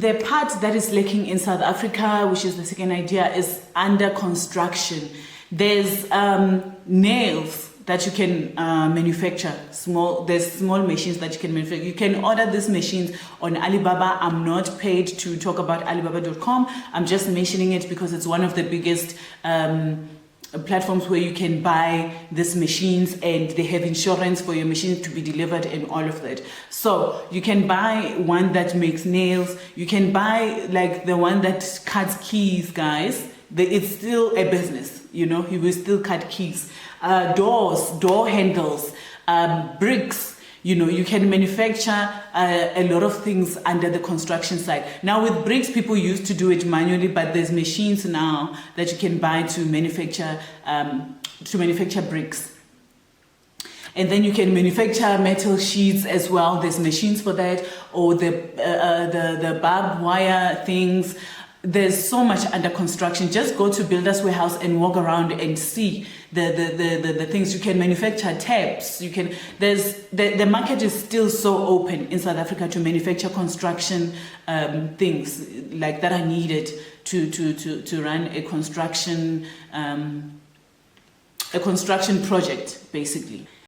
The part that is lacking in South Africa, which is the second idea, is under construction. There's nails that you can manufacture. There's small machines that you can manufacture. You can order these machines on Alibaba. I'm not paid to talk about Alibaba.com. I'm just mentioning it because it's one of the biggest platforms where you can buy these machines, and they have insurance for your machines to be delivered and all of that. So you can buy one that makes nails. You can buy like the one that cuts keys, guys. It's still a business, you know. You will still cut keys, doors, door handles, bricks. You know, you can manufacture a lot of things under the construction side. Now with bricks, people used to do it manually, but there's machines now that you can buy to manufacture bricks. And then you can manufacture metal sheets as well. There's machines for that, or the barbed wire things. There's so much under construction. Just go to Builders Warehouse and walk around and see the things. You can manufacture taps. You can. The market is still so open in South Africa to manufacture construction things like that are needed to run a construction project basically.